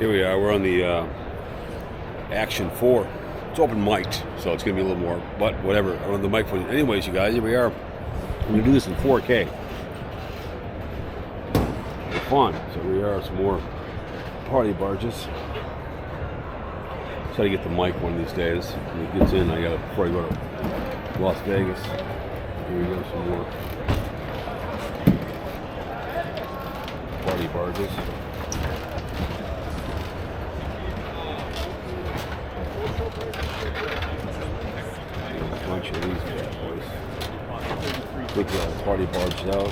Here we are. We're on the Action 4. It's open mic'd, so it's going to be a little more, but whatever. I'm on the mic for you. Anyways, you guys, here we are. We're going to do this in 4K. For fun. So here we are, some more party barges. Try to get the mic one of these days. When it gets in, I got to, before I go to Las Vegas. Here we go, some more party barges. A bunch of these bad boys. Big party barges out.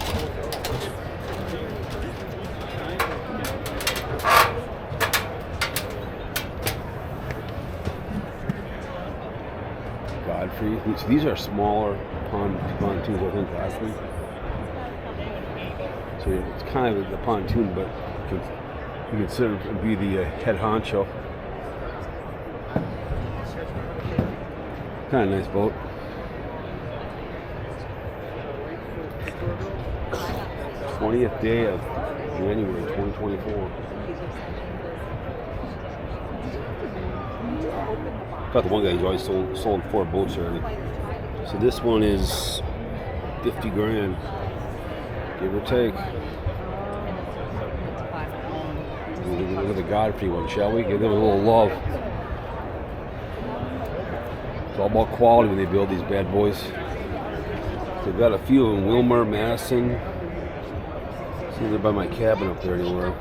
Godfrey. These are smaller pontoons, I think, Godfrey. So it's kind of the pontoon, but you consider it to be the head honcho. Kind of nice boat. th day of January 2024. Got the one guy who's always sold 4 boats already. So this one is 50 grand, give or take. Look at the Godfrey one, shall we? Give them a little love. It's all about quality when they build these bad boys. They've got a few in Wilmer, Madison. See, they're by my cabin up there anywhere.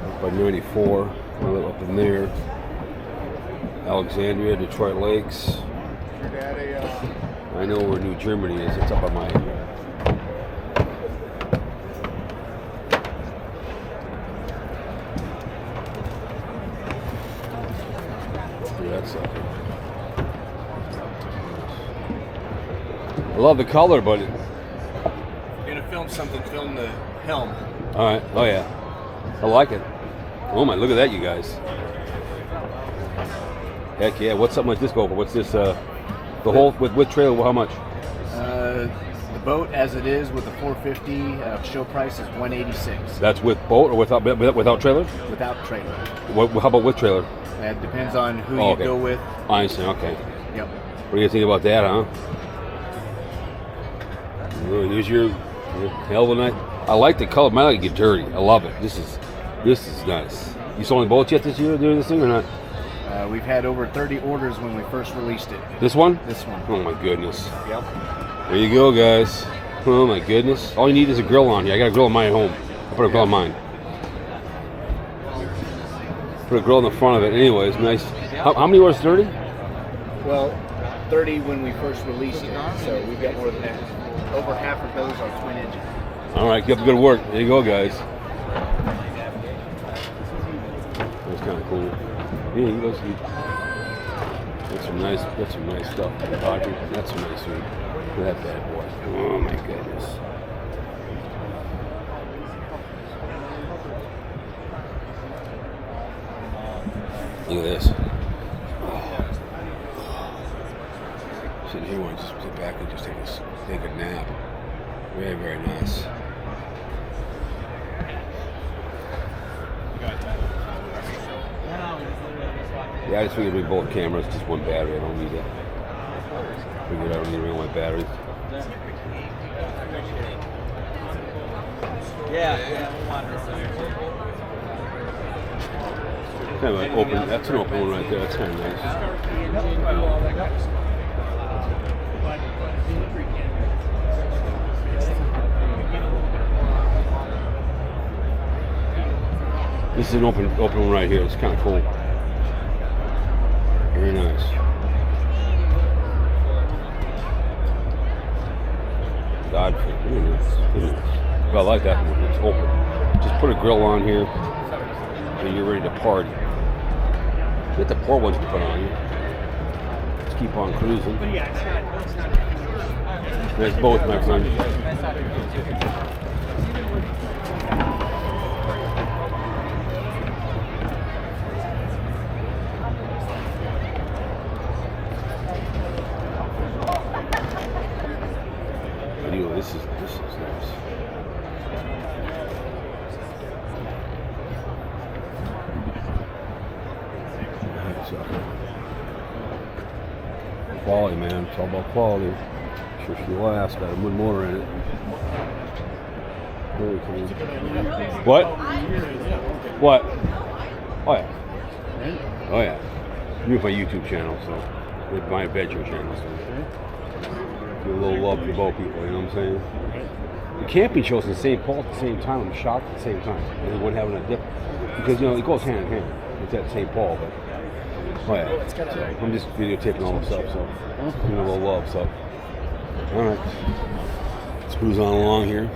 Up by 94, up in there. Alexandria, Detroit Lakes. I know where New Germany is. It's up on my. That's I love the color, but you're gonna film something. Film the helm. All right. Oh yeah, I like it. Oh my, look at that, you guys. Heck yeah! What's something like this go for? What's this? The whole with trailer? How much? The boat as it is with the 450 show price is 186. That's with boat or without trailer? Without trailer. How about with trailer? It depends on who you go with. I understand. Okay. Yep. What do you think about that, huh? Here's your hell of a night. I like the color. Mine like get dirty. I love it. This is nice. You sold any boats yet this year doing this thing or not? We've had over 30 orders when we first released it. This one? This one. Oh my goodness. Yep. There you go, guys. Oh my goodness. All you need is a grill on here. I got a grill on mine at home. I'll put a grill on mine. Put a grill in the front of it. Anyways, nice. How many orders? 30? Well, 30 when we first released it. So we've got more than that. Over half of those are twin engine. All right, keep up the good work. There you go, guys. That's kind of cool. Yeah, you guys that's some nice stuff. That's some nice food. Look at that bad boy. Oh my goodness. Look at this. Sitting here, want to just sit back and just take a nap. Very, very nice. Yeah, I just figured we both cameras, just one battery. I don't need it. Figured I don't need real batteries. Yeah. Kind of like open. That's an open one right there. That's kind of nice. This is an open one right here. It's kind of cool. Very nice. Godfrey. Very nice. I like that one. It's open. Just put a grill on here and you're ready to party. Get the poor ones to put on here. Let's keep on cruising. There's both, my friend. This is nice. quality, man. It's all about quality. Sure she lasts. Got a good motor in it. Very cool. What? What? Oh yeah. Oh yeah. You have my YouTube channel, so with my adventure channel, so do a little love for boat people. You know what I'm saying? The camping shows in St. Paul at the same time. I'm shocked at the same time. And then one having a dip because it goes hand in hand. It's at St. Paul, but oh yeah. So I'm just videotaping all the stuff, so doing a little love. So all right, let's cruise on along here.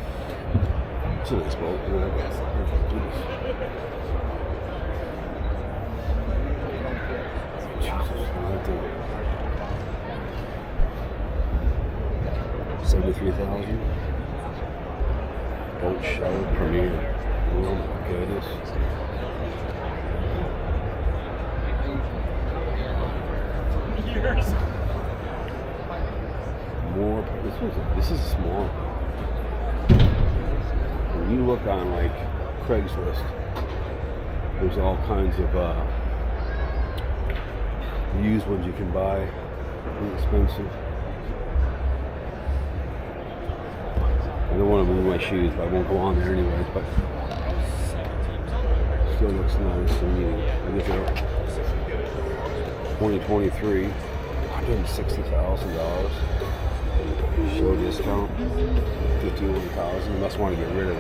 It's a nice boat. $73,000. Boat show premiere. Oh my goodness. More. This is small. When you look on like Craigslist, there's all kinds of used ones you can buy. Inexpensive. I don't want to move my shoes, but I won't go on there anyways. But still looks nice and neat. Look at it. 2023, $160,000. Show discount, $51,000. You must want to get rid of it.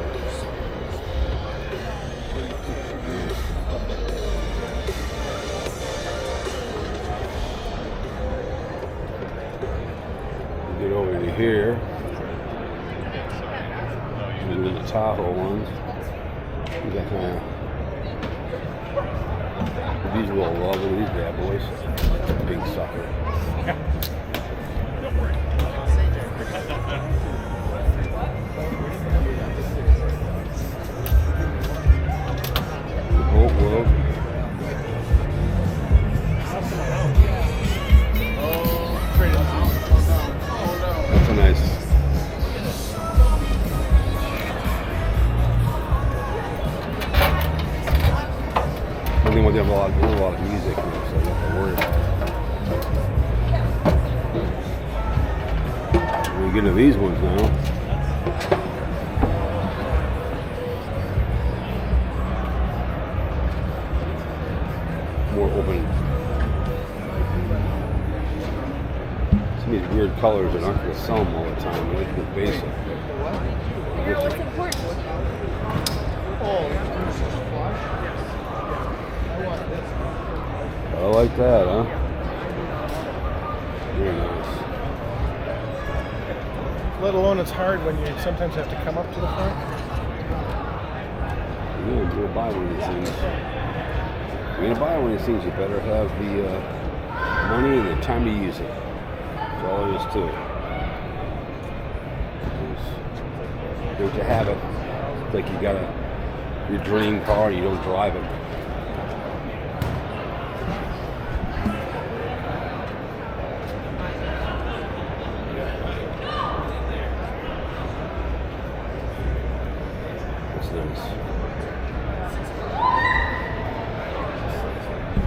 Get over to here. The Tahoe ones. You got kind of these are all lovely. These bad boys. Big sucker. The boat world. That's a nice. I think they have a lot of music, so you don't have to worry about it. We get into these ones now. More open. Some of these weird colors that aren't going to sell them all the time. They like the basic. What's important? I like that, huh? Very nice. Let alone it's hard when you sometimes have to come up to the front. You're going to buy one of these things. If you're going to buy one of these things, you better have the money and the time to use it. That's all there is to it. Don't you have it? It's like you got your dream car and you don't drive it.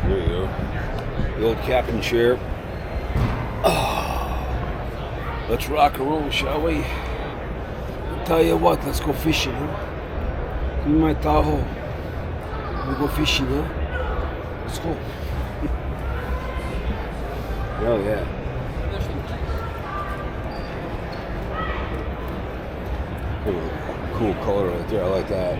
There you go. The old captain chair. Oh, let's rock and roll, shall we? I'll tell you what, let's go fishing, huh? Give me my Tahoe. We'll go fishing, huh? Let's go. Hell yeah. Cool color right there. I like that.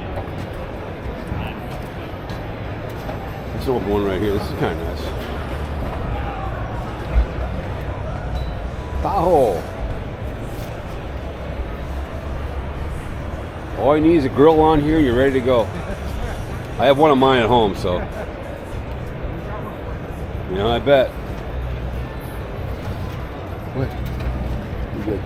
Let's open one right here. This is kind of nice. Tahoe. All you need is a grill on here and you're ready to go. I have one of mine at home, so. You know, I bet. What? You good?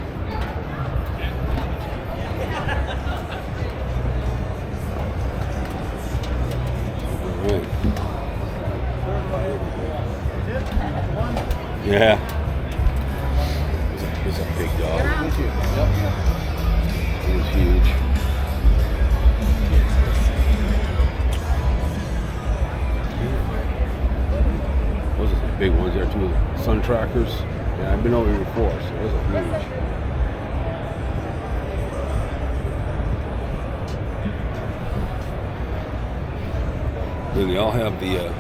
Yeah. He's a big dog. He's huge. Those are some big ones there too. Sun trackers. Yeah, I've been over here before, so it wasn't huge. Then they all have the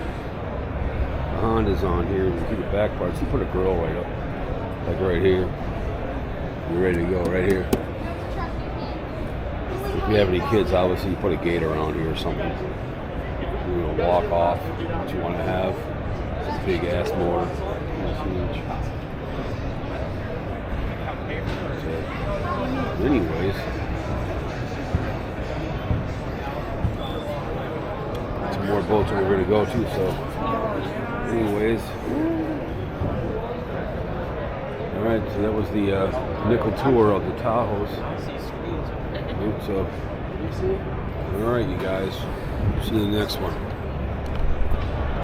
Hondas on here. You see the back parts. You put a grill right up, like right here. You're ready to go right here. If you have any kids, obviously you put a gate around here or something. You know, walk off what you want to have. It's a big ass motor. It's huge. So, anyways, some more boats we're going to go to. So, anyways, all right. So that was the nickel tour of the Tahoes. So, all right, you guys. See you in the next one.